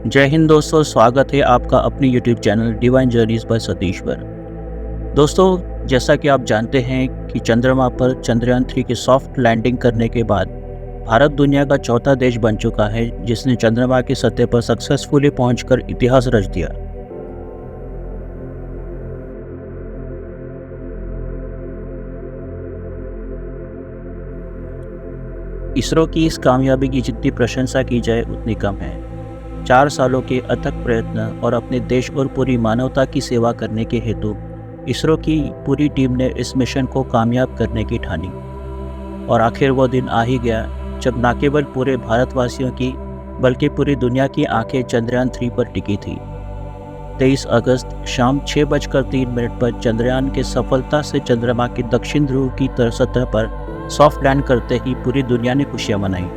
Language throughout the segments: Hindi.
जय हिंद दोस्तों, स्वागत है आपका अपने YouTube channel divine journeys by Satish पर। दोस्तों, जैसा कि आप जानते हैं कि चंद्रमा पर चंद्रयान 3 की सॉफ्ट लैंडिंग करने के बाद भारत दुनिया का चौथा देश बन चुका है जिसने चंद्रमा की सतह पर सक्सेसफुली पहुंचकर इतिहास रच दिया। इसरो की इस कामयाबी की जितनी प्रशंसा की जाए उतनी कम है। 4 सालों के अथक प्रयत्न और अपने देश और पूरी मानवता की सेवा करने के हेतु इसरो की पूरी टीम ने इस मिशन को कामयाब करने की ठानी। और आखिर वो दिन आ ही गया जब न केवल पूरे भारतवासियों की बल्कि पूरी दुनिया की आंखें चंद्रयान 3 पर टिकी थी। 23 अगस्त शाम 6:03 पर चंद्रयान के सफलता से चंद्रमा के दक्षिण ध्रुव की सतह पर सॉफ्ट लैंड करते ही पूरी दुनिया ने खुशियां मनाई।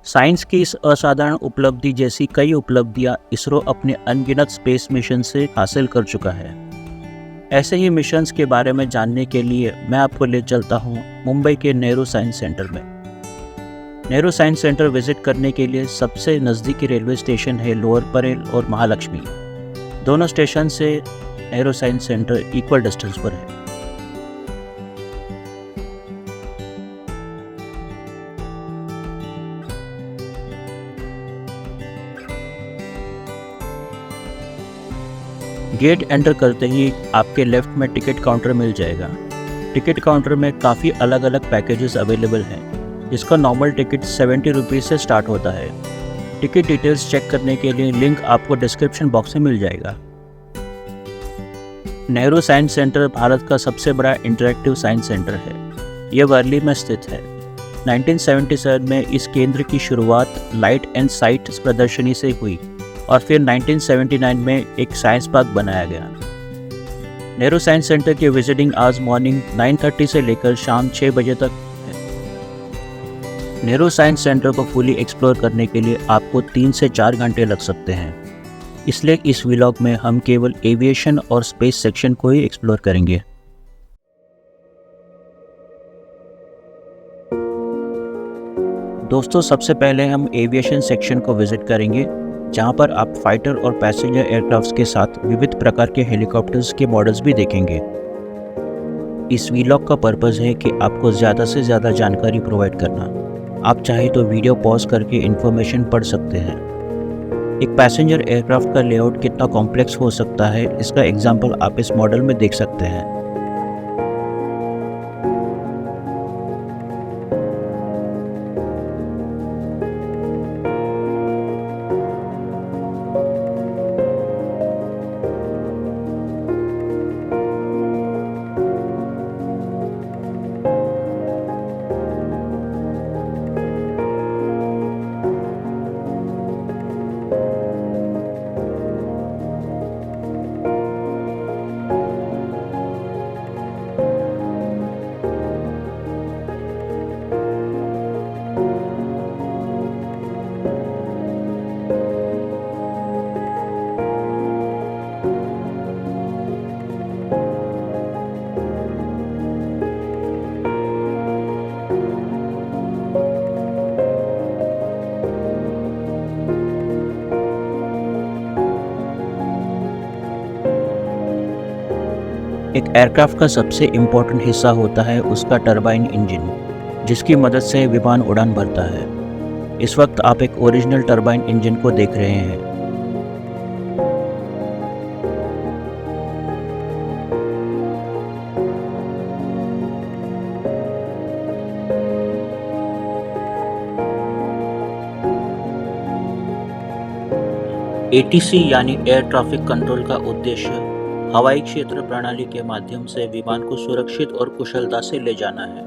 साइंस की इस असाधारण उपलब्धि जैसी कई उपलब्धियां इसरो अपने अनगिनत स्पेस मिशन से हासिल कर चुका है। ऐसे ही मिशंस के बारे में जानने के लिए मैं आपको ले चलता हूं मुंबई के नेहरू साइंस सेंटर में। नेहरू साइंस सेंटर विजिट करने के लिए सबसे नज़दीकी रेलवे स्टेशन है लोअर परेल और महालक्ष्मी। दोनों स्टेशन से Nehru science centre equal distance पर है। गेट एंटर करते ही आपके लेफ्ट में टिकट काउंटर मिल जाएगा। टिकट काउंटर में काफ़ी अलग अलग पैकेजेस अवेलेबल हैं, जिसका नॉर्मल टिकट 70 रुपीज़ से स्टार्ट होता है। टिकट डिटेल्स चेक करने के लिए लिंक आपको डिस्क्रिप्शन बॉक्स में मिल जाएगा। नेहरू साइंस सेंटर भारत का सबसे बड़ा इंटरैक्टिव साइंस सेंटर है। यह वर्ली में स्थित है। 1977 में इस केंद्र की शुरुआत लाइट एंड साइट प्रदर्शनी से हुई और फिर 1979 में एक साइंस पार्क बनाया गया। नेहरू साइंस सेंटर के विजिटिंग आवर्स मॉर्निंग 9:30 से लेकर शाम 6 बजे तक है। नेहरू साइंस सेंटर को फुली एक्सप्लोर करने के लिए आपको 3 से 4 घंटे लग सकते हैं, इसलिए इस व्लॉग में हम केवल एविएशन और स्पेस सेक्शन को ही एक्सप्लोर करेंगे। दोस्तों, सबसे पहले हम एविएशन सेक्शन को विजिट करेंगे, जहां पर आप फाइटर और पैसेंजर एयरक्राफ्ट्स के साथ विविध प्रकार के हेलीकॉप्टर्स के मॉडल्स भी देखेंगे। इस व्लॉग का पर्पज़ है कि आपको ज़्यादा से ज़्यादा जानकारी प्रोवाइड करना। आप चाहे तो वीडियो पॉज करके इन्फॉर्मेशन पढ़ सकते हैं। एक पैसेंजर एयरक्राफ्ट का लेआउट कितना कॉम्प्लेक्स हो सकता है, इसका एग्जाम्पल आप इस मॉडल में देख सकते हैं। एक एयरक्राफ्ट का सबसे इम्पोर्टेंट हिस्सा होता है उसका टरबाइन इंजन, जिसकी मदद से विमान उड़ान भरता है। इस वक्त आप एक ओरिजिनल टरबाइन इंजन को देख रहे हैं। ATC यानी एयर ट्रैफिक कंट्रोल का उद्देश्य हवाई क्षेत्र प्रणाली के माध्यम से विमान को सुरक्षित और कुशलता से ले जाना है।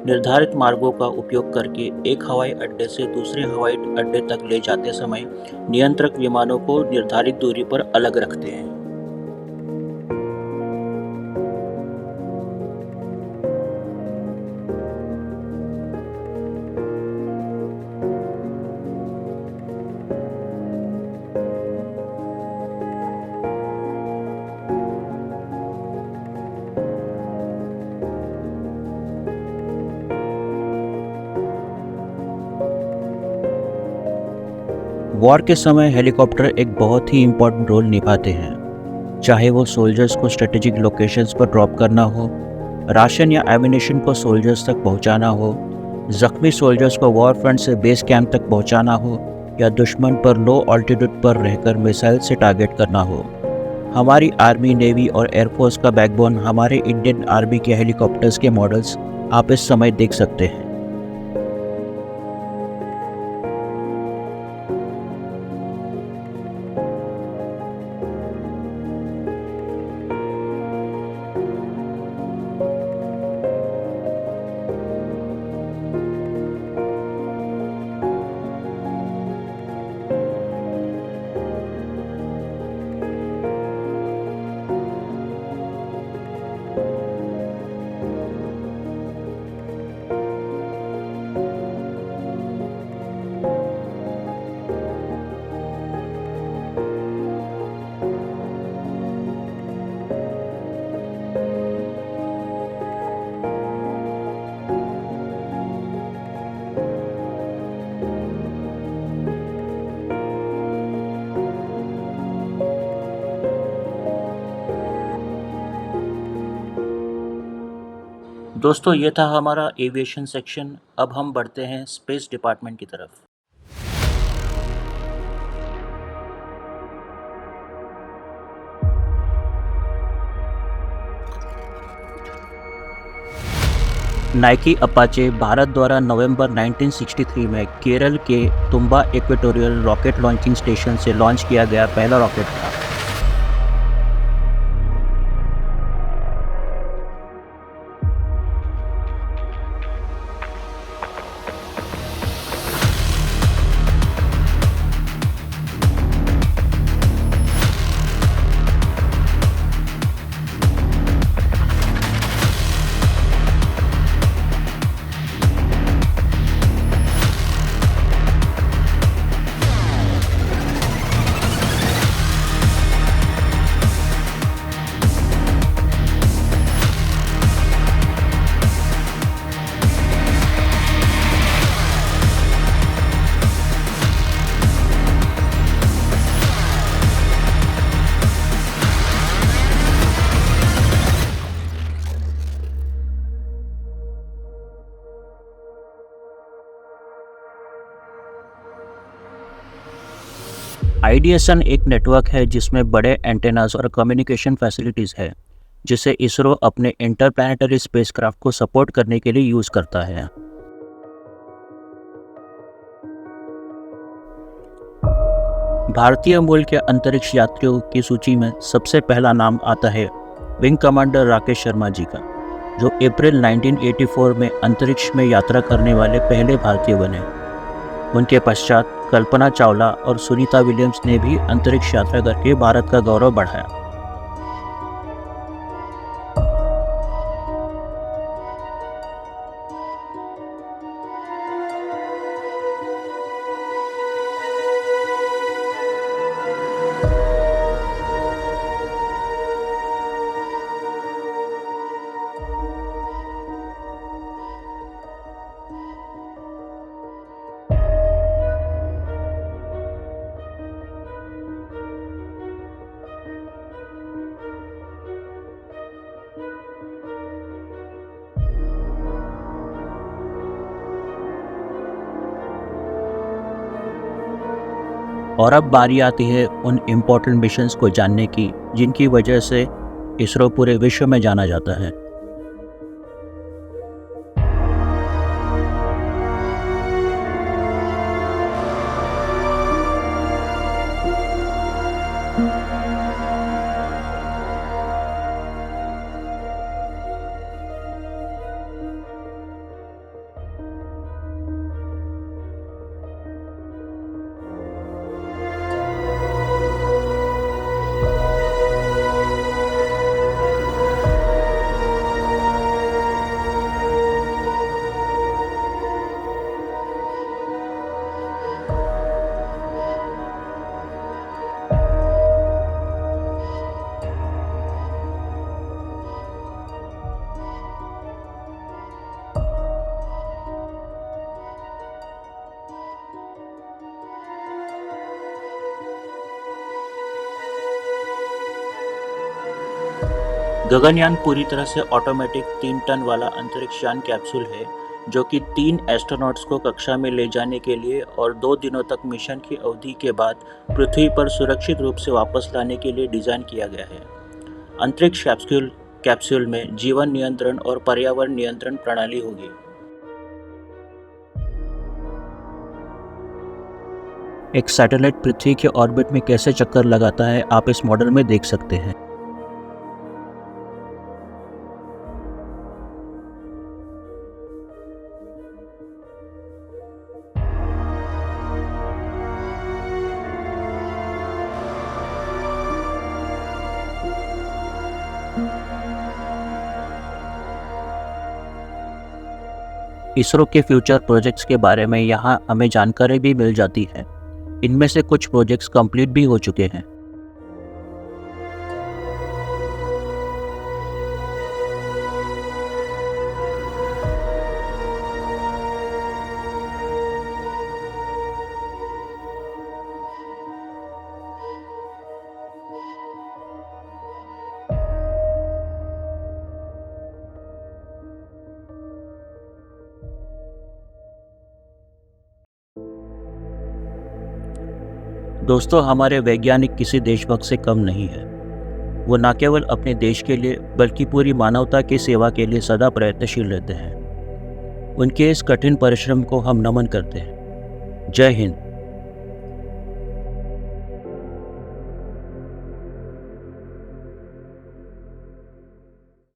निर्धारित मार्गों का उपयोग करके एक हवाई अड्डे से दूसरे हवाई अड्डे तक ले जाते समय नियंत्रक विमानों को निर्धारित दूरी पर अलग रखते हैं। वॉर के समय हेलीकॉप्टर एक बहुत ही इम्पोर्टेंट रोल निभाते हैं, चाहे वो सोल्जर्स को स्ट्रेटेजिक लोकेशंस पर ड्रॉप करना हो, राशन या एमिनेशन को सोल्जर्स तक पहुंचाना हो, जख्मी सोल्जर्स को वॉर फ्रंट से बेस कैंप तक पहुंचाना हो या दुश्मन पर लो ऑल्टीट्यूड पर रहकर मिसाइल से टारगेट करना हो। हमारी आर्मी, नेवी और एयरफोर्स का बैकबोन हमारे इंडियन आर्मी के हेलीकॉप्टर्स के मॉडल्स आप इस समय देख सकते हैं। दोस्तों, ये था हमारा एविएशन सेक्शन। अब हम बढ़ते हैं स्पेस डिपार्टमेंट की तरफ। नाइकी अपाचे भारत द्वारा नवंबर 1963 में केरल के तुम्बा इक्वेटोरियल रॉकेट लॉन्चिंग स्टेशन से लॉन्च किया गया पहला रॉकेट था। आईडीएसएन एक नेटवर्क है जिसमें बड़े एंटेनास और कम्युनिकेशन फैसिलिटीज़ है, जिसे इसरो अपने इंटरप्लैनेटरी स्पेसक्राफ्ट को सपोर्ट करने के लिए यूज़ करता है। भारतीय मूल के अंतरिक्ष यात्रियों की सूची में सबसे पहला नाम आता है विंग कमांडर राकेश शर्मा जी का, जो अप्रैल 1984 में अंतरिक्ष में यात्रा करने वाले पहले भारतीय बने। उनके पश्चात कल्पना चावला और सुनीता विलियम्स ने भी अंतरिक्ष यात्रा करके भारत का गौरव बढ़ाया। और अब बारी आती है उन इम्पोर्टेंट मिशंस को जानने की जिनकी वजह से इसरो पूरे विश्व में जाना जाता है। गगनयान पूरी तरह से ऑटोमेटिक 3 टन वाला अंतरिक्ष यान कैप्सूल है जो कि 3 एस्ट्रोनॉट्स को कक्षा में ले जाने के लिए और 2 दिनों तक मिशन की अवधि के बाद पृथ्वी पर सुरक्षित रूप से वापस लाने के लिए डिज़ाइन किया गया है। अंतरिक्ष कैप्सूल में जीवन नियंत्रण और पर्यावरण नियंत्रण प्रणाली होगी। एक सैटेलाइट पृथ्वी के ऑर्बिट में कैसे चक्कर लगाता है, आप इस मॉडल में देख सकते हैं। इसरो के फ्यूचर प्रोजेक्ट्स के बारे में यहाँ हमें जानकारी भी मिल जाती है। इनमें से कुछ प्रोजेक्ट्स कंप्लीट भी हो चुके हैं। दोस्तों, हमारे वैज्ञानिक किसी देशभक्त से कम नहीं है। वो न केवल अपने देश के लिए बल्कि पूरी मानवता की सेवा के लिए सदा प्रयत्नशील रहते हैं। उनके इस कठिन परिश्रम को हम नमन करते हैं। जय हिंद।